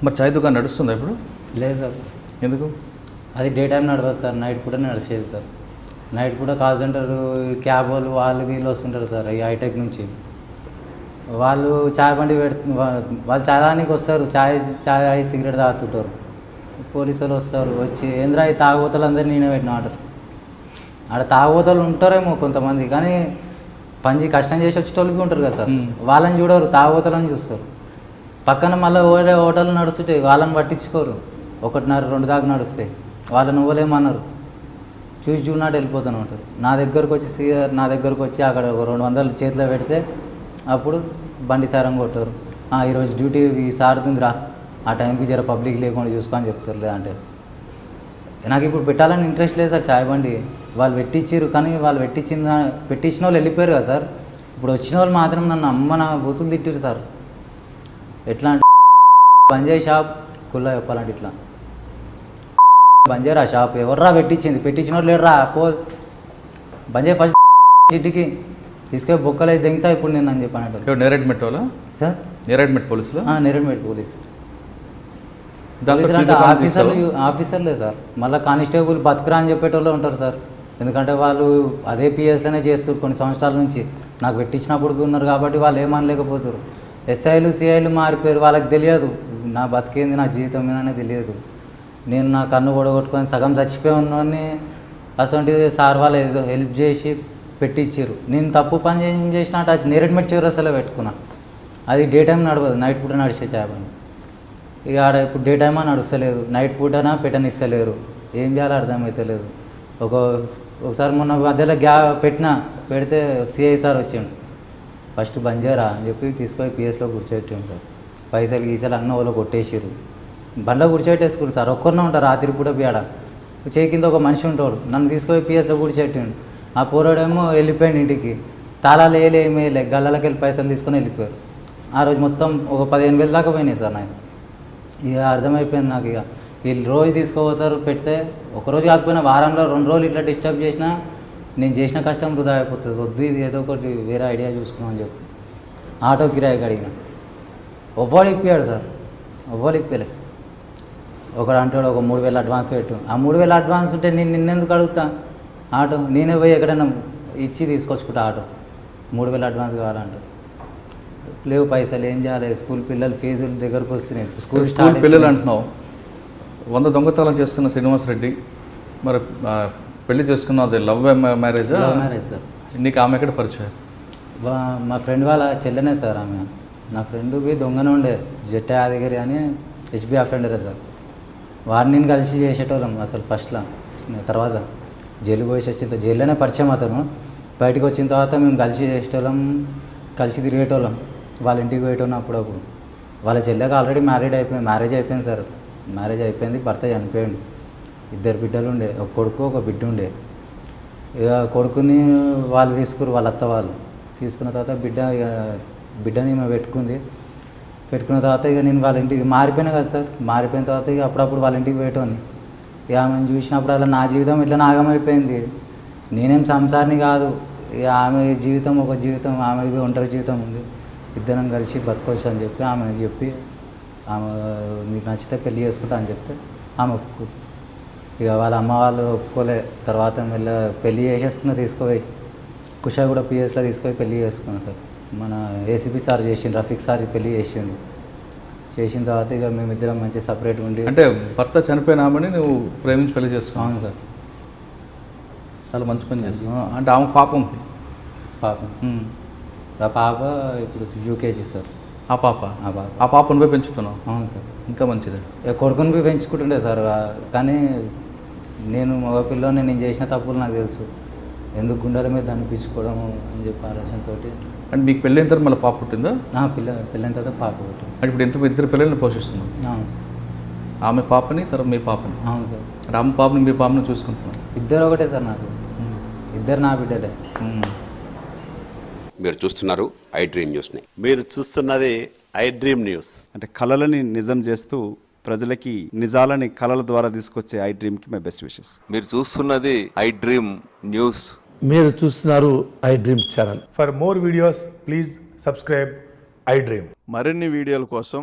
మరి చాయ్ దుకాణం నడుస్తుందా ఇప్పుడు? లేదు సార్. ఎందుకు? అది డే టైం నడవదు సార్, నైట్ పూట నడిచేది సార్. నైట్ పూట కాల్ సెంటర్ క్యాబ్ వాళ్ళు వీళ్ళు వస్తుంటారు సార్ ఈ హైటెక్ నుంచి. వాళ్ళు చాయ్ బండి వాళ్ళు చాయ్ తాగడానికి వస్తారు, చాయ్ సిగరెట్ తాగుతుంటారు. పోలీసు వాళ్ళు వస్తారు, వచ్చి ఏంద్రా ఈ తాగుబోతలు అందరూ నేనే పెట్టిన ఆర్డర్. ఆడ తాగుబోతలు ఉంటారేమో కొంతమంది, కానీ కష్టం చేసి వచ్చేటోళ్ళకి ఉంటారు కదా సార్, వాళ్ళని చూడరు, తాగుబోతలని చూస్తారు. పక్కన మళ్ళీ హోటల్ నడుస్తుంటాయి, వాళ్ళని పట్టించుకోరు. 1:30-2 దాకా నడుస్తాయి, వాళ్ళని ఇవ్వలేమన్నారు. చూసినట్టు వెళ్ళిపోతూనే ఉంటారు. నా దగ్గరకు వచ్చి అక్కడ ఒక 200 చేతిలో పెడితే అప్పుడు బండి సారం కొట్టారు. ఈరోజు డ్యూటీ సారుతుందిరా, ఆ టైంకి జర పబ్లిక్ లేకుండా చూసుకో అని చెప్తారు. లేదంటే నాకు ఇప్పుడు పెట్టాలని ఇంట్రెస్ట్ లేదు సార్ చాయ్ బండి. వాళ్ళు పెట్టించారు, కానీ వాళ్ళు పెట్టించిన వాళ్ళు వెళ్ళిపోయారు కదా సార్. ఇప్పుడు వచ్చిన వాళ్ళు మాత్రం నన్ను నా బూతులు తిట్టారు సార్. ఎట్లా అంటే బంజాయి షాప్ కుల్లా చెప్పాలంటే ఇట్లా బంజారా షాప్ ఎవర్రా పెట్టించిన వాళ్ళు లేడరా పో బంజాయి ఫస్ట్ సిటీకి తీసుకొని బొక్కలు అయితే దింగుతా ఇప్పుడు నేను అని చెప్పాను. నేరేడ్మెట్ వాళ్ళ సార్? నేరేడ్మెట్ పోలీసులు? నేరేడ్మెట్ పోలీసు అంటే ఆఫీసర్లే సార్. మళ్ళీ కానిస్టేబుల్ బతుకురా అని చెప్పేటోళ్ళు ఉంటారు సార్. ఎందుకంటే వాళ్ళు అదే పిఎస్లోనే చేస్తారు కొన్ని సంవత్సరాల నుంచి. నాకు పెట్టించినప్పుడు ఉన్నారు కాబట్టి వాళ్ళు ఏమనలేకపోతారు. ఎస్ఐలు సిఐలు మారిపోయారు, వాళ్ళకి తెలియదు నా బతికేంది, నా జీవితం మీదనే తెలియదు. నేను నా కన్ను పొడగొట్టుకొని సగం చచ్చిపోయి ఉన్నాన్ని అసలు సార్ వాళ్ళు ఏదో హెల్ప్ చేసి పెట్టించారు. నేను తప్పు పని చేసిన అది నేరేడ్మెట్ చివరసలో పెట్టుకున్నా. అది డే టైం నడవదు, నైట్ పూట నడిచే చేపని. ఇక ఆడ ఇప్పుడు డే టైమా నడుస్తలేదు, నైట్ పూటనా పెట్టనిస్తలేరు. ఏం చేయాలో అర్థమవుతలేదు. ఒకసారి మొన్న మధ్యలో పెడితే సిఐ సార్ వచ్చిండు. ఫస్ట్ బంజారా అని చెప్పి తీసుకొని పిఎస్లో కూర్చోబెట్టింటారు. పైసలు గీసలు అన్న వాళ్ళు కొట్టేసారు. బండ్లో కూర్చోబెట్టేసుకున్నారు సార్. ఒక్కరినే ఉంటారు రాత్రి పూట బీడ. చేయి కింద ఒక మనిషి ఉంటాడు, నన్ను తీసుకొని పిఎస్లో కూర్చోబెట్టిండు. ఆ పోరాడేమో వెళ్ళిపోయాడు ఇంటికి. తాళాలు ఏమేయలే, గల్లలకి వెళ్ళి పైసలు తీసుకొని వెళ్ళిపోయారు. ఆ రోజు మొత్తం ఒక 15,000 దాకా పోయినాయి సార్ నాకు. ఇక అర్థమైపోయింది నాకు. ఇక వీళ్ళు రోజు తీసుకోపోతారు, పెడితే ఒకరోజు కాకపోయినా వారంలో 2 రోజులు ఇట్లా డిస్టర్బ్ చేసినా నేను చేసిన కష్టం వృధా అయిపోతుంది. వద్దు, ఇది ఏదో ఒకటి వేరే ఐడియా చూసుకున్నామని చెప్పి ఆటో కిరాయికి అడిగిన. ఒవ్వడు ఇప్పాడు సార్, ఒవ్వడు ఇప్పలే. ఒకడు అంటాడు ఒక 3,000 అడ్వాన్స్ పెట్టు. ఆ 3,000 అడ్వాన్స్ ఉంటే నేను నిన్నెందుకు అడుగుతా ఆటో? నేనే పోయి ఎక్కడైనా ఇచ్చి తీసుకొచ్చుకుంటా ఆటో. 3,000 అడ్వాన్స్ కావాలంటారు. లేవు పైసలు, ఏం చేయాలి? స్కూల్ పిల్లలు ఫీజులు దగ్గరకు వస్తున్నాయి. స్కూల్ పిల్లలు అంటున్నావు. 100 దొంగతనాలు చేస్తున్న శ్రీనివాసరెడ్డి మరి పెళ్లి చేసుకున్నది లవ్ మ్యారేజా? Love marriage sir. నీకు ఆమె ఎక్కడ పరిచయం? మా ఫ్రెండ్ వాళ్ళ చెల్లెనే సార్ ఆమె. నా ఫ్రెండ్కి దొంగనే ఉండే, జట్ట యాదగిరి అని హెచ్బి అఫెండరే సార్. వారిని నేను కలిసి చేసేటోళ్ళం అసలు ఫస్ట్లో. తర్వాత జైలు పోసి వచ్చిన జైల్లోనే పరిచయం అతను. బయటకు వచ్చిన తర్వాత మేము కలిసి చేసేటోళ్ళం, కలిసి తిరిగేటోళ్ళం. వాళ్ళ ఇంటికి పోయేటోళ్ళం అప్పుడప్పుడు. వాళ్ళ చెల్లెకి ఆల్రెడీ మ్యారేజ్ అయిపోయింది సార్. మ్యారేజ్ అయిపోయింది, భర్త చనిపోయాడు. 2 బిడ్డలు ఉండే, ఒక కొడుకు ఒక బిడ్డ ఉండే. ఇక కొడుకుని వాళ్ళు వాళ్ళ అత్త వాళ్ళు తీసుకున్న తర్వాత బిడ్డని ఈమె పెట్టుకున్న తర్వాత ఇక నేను వాళ్ళ ఇంటికి మారిపోయినా కదా సార్. మారిపోయిన తర్వాత ఇక అప్పుడప్పుడు వాళ్ళ ఇంటికి పోయేటోని. ఇక ఆమెను చూసినప్పుడు అలా నా జీవితం ఇట్లా నాగమైపోయింది. నేనేం సంసారిని కాదు, ఇక ఆమె జీవితం ఒక జీవితం, ఆమె ఒంటరి జీవితం ఉంది. ఇద్దరం కలిసి బతకొచ్చు అని చెప్పి ఆమెకు చెప్పి, ఆమె నీకు నచ్చితే పెళ్ళి చేసుకుంటా అని చెప్తే ఆమె ఒప్పుకుంది. ఇక వాళ్ళ అమ్మ వాళ్ళు ఒప్పుకోలే. తర్వాత పెళ్ళి చేసేసుకున్న తీసుకుపోయి కుషాగూడ పిఎస్లో తీసుకొని పెళ్ళి చేసుకున్నాను సార్. మన ఏసీపీ సార్ చేసిండు, రఫీక్ సార్ పెళ్ళి చేసిండు. చేసిన తర్వాత ఇక మేమిద్దరం మంచి సపరేట్గా ఉండి. అంటే భర్త చనిపోయినామని నువ్వు ప్రేమించి పెళ్లి చేసుకున్నావు? అవును సార్. చాలా మంచి పని చేస్తున్నావు. అంటే ఆమె పాపం ఆ పాప ఇప్పుడు యూకేజీ సార్. ఆ పాపను పోయి పెంచుతున్నావు? అవును సార్. ఇంకా మంచిదే. కొడుకుని పోయి పెంచుకుంటుండే సార్. కానీ నేను మగ పిల్లని నేను చేసిన తప్పులు నాకు తెలుసు. ఎందుకు గుండెల మీద అనిపించుకోవడం అని చెప్పి ఆలోచనతో. అంటే మీకు పెళ్ళైన తర్వాత మళ్ళీ పాప పుట్టిందా? పెళ్ళైన తర్వాత పాప పుట్టింది. అంటే ఇప్పుడు 2 పిల్లల్ని పోషిస్తున్నాం? అవును. ఆమె పాపని తర్వాత మీ పాపని? అవును సార్. అంటే ఆమె పాపని మీ పాపని చూసుకుంటున్నాం? 2 ఒకటే సార్ నాకు. 2 నా బిడ్డలే. మీరు చూస్తున్నారు ఐ డ్రీమ్ న్యూస్ని. మీరు చూస్తున్నది ఐ డ్రీమ్ న్యూస్. అంటే కళలని నిజం చేస్తూ ప్రజలకి నిజాలని కళల ద్వారా తీసుకొచ్చే ఐ డ్రీమ్కి మై బెస్ట్ విషెస్. మీరు చూస్తున్నది ఐ డ్రీమ్ న్యూస్. మీరు చూస్తున్నారు I dream channel. For more videos please subscribe I dream. మరిన్ని వీడియోల కోసం